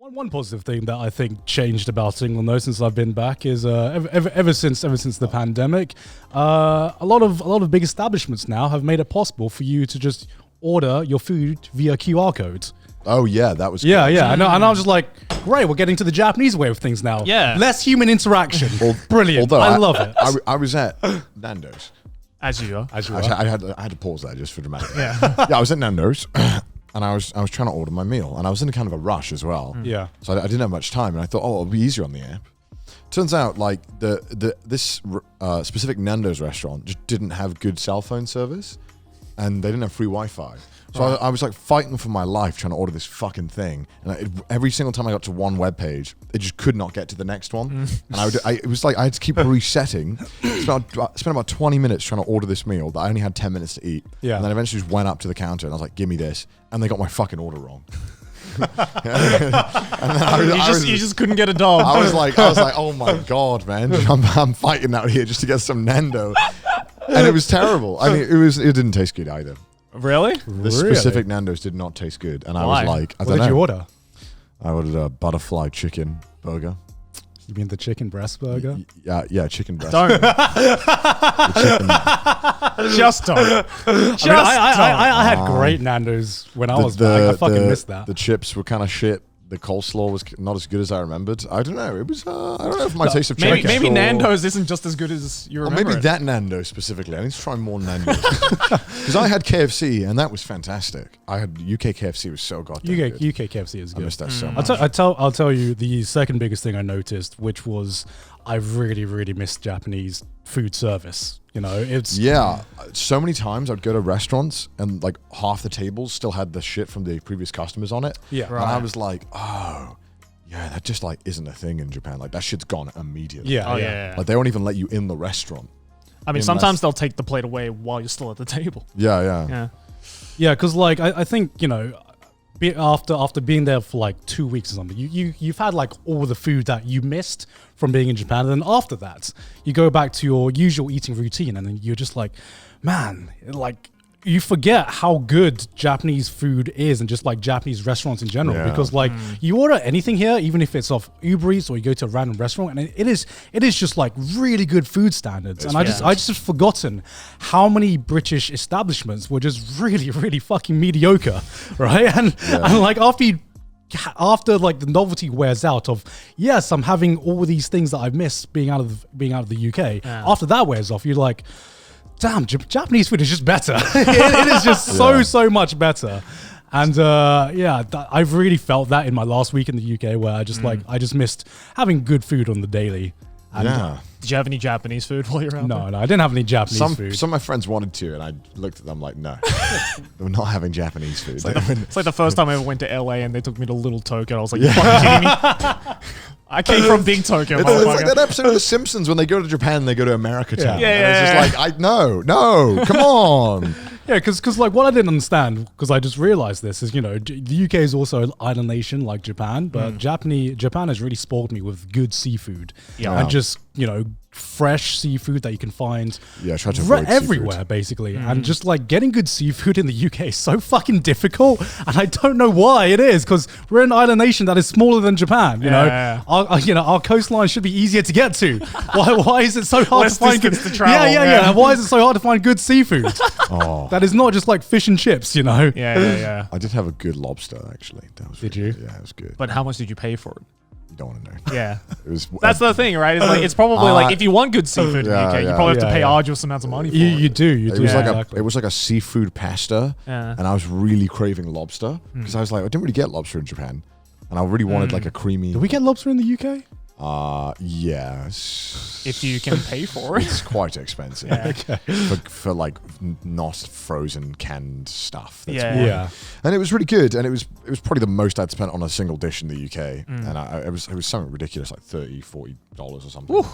One positive thing that I think changed about England though since I've been back is ever since the pandemic, a lot of big establishments now have made it possible for you to just order your food via QR code. Oh yeah, that was yeah. And I was just like, great, we're getting to the Japanese way of things now. Yeah, less human interaction. Brilliant. I love it. I was at Nando's. As you are. I had to pause there just for dramatic. Yeah, I was at Nando's. And I was trying to order my meal, and I was in a kind of a rush as well. Yeah. So I didn't have much time, and I thought, oh, it'll be easier on the app. Turns out, like this specific Nando's restaurant just didn't have good cell phone service, and they didn't have free Wi-Fi. So I was like fighting for my life trying to order this fucking thing, and every single time I got to one web page, it just could not get to the next one, and it was like I had to keep resetting. Spent about 20 minutes trying to order this meal that I only had 10 minutes to eat. Yeah. And then eventually just went up to the counter and I was like, "Give me this," and they got my fucking order wrong. You just couldn't get a dog. I was like, oh my god, man! I'm fighting out here just to get some Nando, and it was terrible. I mean, it didn't taste good either. Really? The specific Nando's did not taste good, and I was like, I don't know. What did you order? I ordered a butterfly chicken burger. You mean the chicken breast burger? Yeah, chicken breast. Don't. Just don't. I had great Nando's when I was back. I fucking missed that. The chips were kind of shit. The coleslaw was not as good as I remembered. I don't know. It was. I don't know if my taste of chicken. Maybe Nando's isn't just as good as you remember. Or maybe that Nando's specifically. I need to try more Nando's because I had KFC and that was fantastic. I had UK KFC was so goddamn good. UK KFC is good. I missed that so much. I'll tell you the second biggest thing I noticed, which was I really missed Japanese food service. You know, it's so many times I'd go to restaurants and like half the tables still had the shit from the previous customers on it. Yeah, right. And I was like, oh, yeah, that just like isn't a thing in Japan. Like that shit's gone immediately. Yeah. Like they won't even let you in the restaurant. I mean, sometimes they'll take the plate away while you're still at the table. Yeah. Because like I think, you know, after being there for like 2 weeks or something, you've had like all the food that you missed from being in Japan, and then after that you go back to your usual eating routine, and then you're just like, man, like you forget how good Japanese food is and just like Japanese restaurants in general, because like you order anything here, even if it's off Uber Eats or you go to a random restaurant, and it is just like really good food standards. And I just have forgotten how many British establishments were just really fucking mediocre, right? And like after like the novelty wears out of, yes, I'm having all these things that I've missed being out of the UK. After that wears off, you're like, damn, Japanese food is just better. it is just so much better. And I've really felt that in my last week in the UK, where I just missed having good food on the daily. And, did you have any Japanese food while you were out there? No, I didn't have any Japanese food. Some of my friends wanted to, and I looked at them like, no, we're not having Japanese food. It's like the first time I ever went to LA and they took me to Little Tokyo. I was like, you fucking kidding me? I came from Big Tokyo. It's like that episode of The Simpsons when they go to Japan, they go to America Town. It's just like, no, come on. Yeah, because like what I didn't understand, because I just realized this, is, you know, the UK is also an island nation like Japan, but Japan has really spoiled me with good seafood. And just, you know, fresh seafood that you can find try to avoid everywhere, seafood. Basically. And just like getting good seafood in the UK is so fucking difficult, and I don't know why it is, because we're an island nation that is smaller than Japan. You know, our coastline should be easier to get to. Why is it so hard to find good? Why is it so hard to find good seafood? That is not just like fish and chips, you know. I did have a good lobster actually. Did you? Yeah, it was good. But how much did you pay for it? Don't want to know. Yeah, it was. That's the thing, right? It's like it's probably like if you want good seafood in the UK, you probably have to pay arduous amounts of money for it. You do. It was like a seafood pasta, and I was really craving lobster because I was like, I didn't really get lobster in Japan, and I really wanted like a creamy. Do we get lobster in the UK? Yes. If you can pay for it. It's quite expensive. For like not frozen canned stuff. And it was really good, and it was probably the most I'd spent on a single dish in the UK, and it was something ridiculous, like $30-40 or something. Ooh.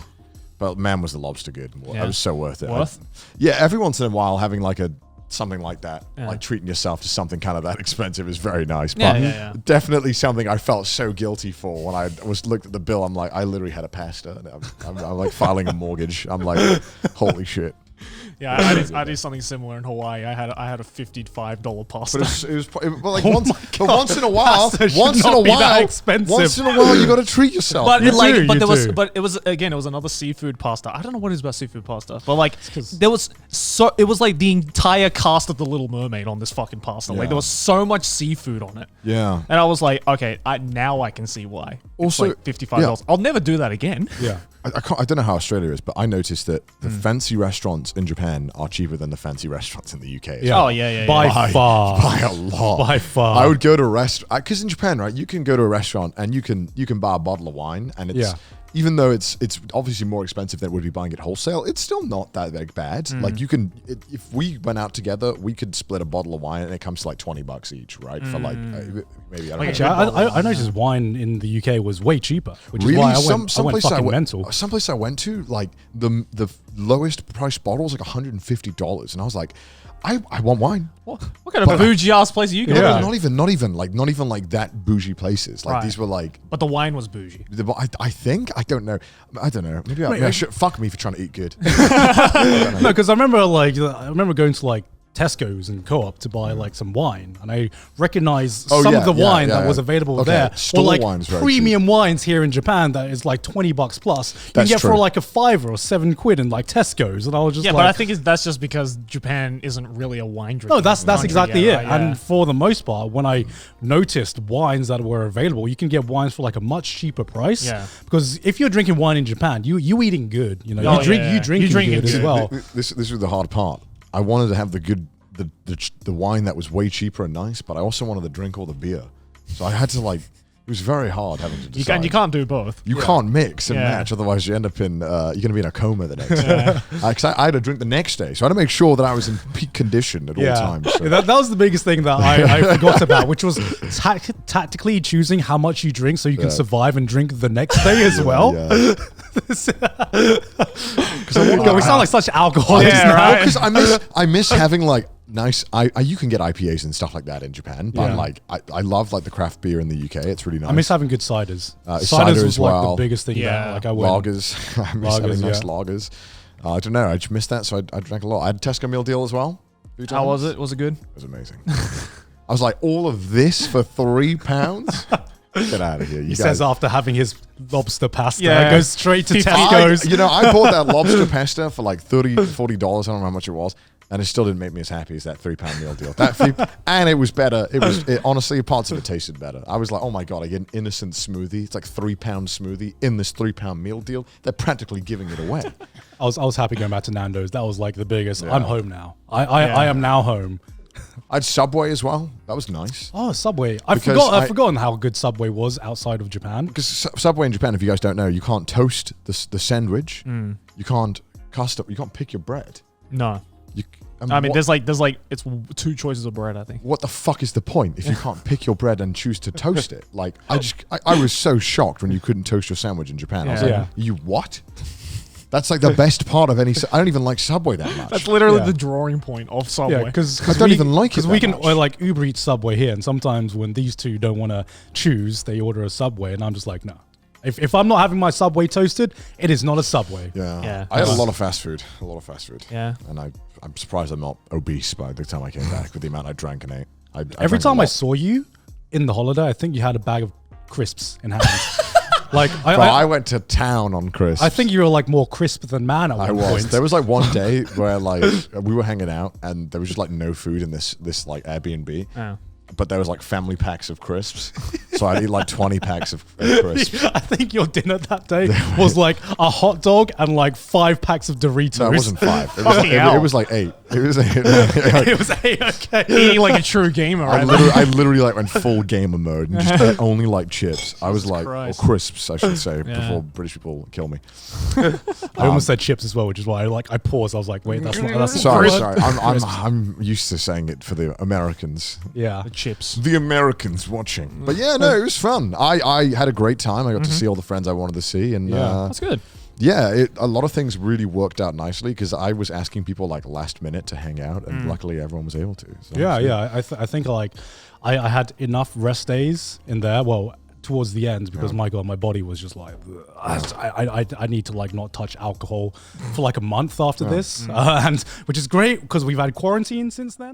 But man, was the lobster good. It was so worth it. Every once in a while having like something like that, like treating yourself to something kind of that expensive is very nice, but definitely something I felt so guilty for when I looked at the bill. I'm like, I literally had a pasta, and I'm like filing a mortgage. I'm like, holy shit. Yeah, I did something similar in Hawaii. I had a $55 pasta. But like once in a while, Pasta should once in not a be that while, expensive. once in a while, you got to treat yourself. But You it, like, do, but you there was, do. but it was another seafood pasta. I don't know what it is about seafood pasta, but like 'cause- there was it was like the entire cast of The Little Mermaid on this fucking pasta. Yeah. Like there was so much seafood on it, yeah. and I was like, okay, now I can see why. Also, it's like $55. I'll never do that again. Yeah. I don't know how Australia is, but I noticed that the fancy restaurants in Japan are cheaper than the fancy restaurants in the UK. as Yeah. well. Oh yeah. By far. By a lot. By far. I would go to a restaurant because in Japan, right, you can go to a restaurant and you can buy a bottle of wine, and it's Yeah. even though it's obviously more expensive than it would be buying it wholesale, it's still not that bad. Like you can, if we went out together, we could split a bottle of wine and it comes to like $20 each, right? For like maybe I don't Like know. Actually, I noticed wine in the UK was way cheaper, which is Really, why I some went place fucking mental. Some place I went to, like the lowest price bottle was like $150, and I was like, I want wine. What kind of bougie ass place are you going Yeah. to? Not even like that bougie places. Like Right. these were like. But the wine was bougie. I think I don't know. Maybe I should fuck me for trying to eat good. No, because I remember going to like Tesco's and Co-op to buy like some wine, and I recognized Oh, some yeah, of the yeah, wine yeah, that yeah. was available Okay, there were store like wine's very premium wines here in Japan that is like $20 plus. You can That's get for true. like a £5 or £7 in like Tesco's, and I was just Yeah, like, but I think that's just because Japan isn't really a wine drinking. no, that's country exactly yet, it. right? And for the most part, when I noticed wines that were available, you can get wines for like a much cheaper price. Yeah. Because if you're drinking wine in Japan, you eating good. You know, Oh, you drink yeah. you drinking You drinking good as good. well. This was the hard part. I wanted to have the wine that was way cheaper and nice, but I also wanted to drink all the beer. So I had to like. It was very hard having to decide. you can't do both. You can't mix and Yeah. match, otherwise you end up in you're going to be in a coma the next day. 'Cause I had to drink the next day, so I had to make sure that I was in peak condition at all times. So. Yeah, that was the biggest thing that I forgot about, which was tactically choosing how much you drink so you can survive and drink the next day as well. Yeah. God, we sound like such alcoholics Yeah, now. right. Because I miss having like nice. You can get IPAs and stuff like that in Japan, but Yeah. like I love like the craft beer in the UK. It's really nice. I miss having good ciders. Cider Ciders was as like well. the biggest thing. Yeah. That, like I went. lagers. I miss having Lagers, nice yeah. lagers. I don't know. I just missed that, so I drank a lot. I had a Tesco meal deal as well. How was it? Was it good? It was amazing. I was like, all of this for £3? Get out of here! You He guys. says after having his lobster pasta, Yeah. goes straight to I- Tesco's. I bought that lobster pasta for like $40. I don't know how much it was, and it still didn't make me as happy as that £3 meal deal. And it was better. Honestly, parts of it tasted better. I was like, oh my god, I get an innocent smoothie. It's like £3 smoothie in this £3 meal deal. They're practically giving it away. I was happy going back to Nando's. That was like the biggest. Yeah. I'm home now. I am now home. I had Subway as well. That was nice. Oh, Subway! I've forgotten how good Subway was outside of Japan. Because Subway in Japan, if you guys don't know, you can't toast the sandwich. You can't you can't pick your bread. No. I mean, there's like it's 2 choices of bread, I think. what the fuck is the point if you can't pick your bread and choose to toast it? Like, I was so shocked when you couldn't toast your sandwich in Japan. I was Yeah. like, you what? That's like the best part of any. I don't even like Subway that much. That's literally Yeah. the drawing point of Subway. Yeah, because I don't even like it because we that can much. like Uber Eats Subway here, and sometimes when these two don't want to choose, they order a Subway, and I'm just like, no. If I'm not having my Subway toasted, it is not a Subway. Yeah. I had a lot of fast food. Yeah. And I'm surprised I'm not obese by the time I came back with the amount I drank and ate. Every drank a time I lot. saw you in the holiday, I think you had a bag of crisps in hand. Like Bro, I went to town on Chris. I think you were like more crisp than man at one I was. point. There was like one day where like we were hanging out and there was just like no food in this like Airbnb. Oh. But there was like family packs of crisps. So I'd eat like 20 packs of crisps. I think your dinner that day was like a hot dog and like 5 packs of Doritos. No, it wasn't 5. Fucking It hell. was like 8. It was 8. It was okay. Eating like a true gamer, I right? literally like went full gamer mode and just ate only like chips. I was like, or Christ. crisps, I should say, Yeah. before British people kill me. I almost said chips as well, which is why I paused. I was like, wait, that's not Sorry, the word. sorry. I'm used to saying it for the Americans. Yeah. The chips. The Americans watching. But yeah, no, it was fun. I had a great time. I got to see all the friends I wanted to see. And Yeah. That's good. yeah, a lot of things really worked out nicely because I was asking people like last minute to hang out, and luckily everyone was able to. So Yeah, it's good. yeah. I think like I had enough rest days in there. Well, towards the end because my God, my body was just like, I need to like not touch alcohol for like a month after this, and which is great because we've had quarantine since then.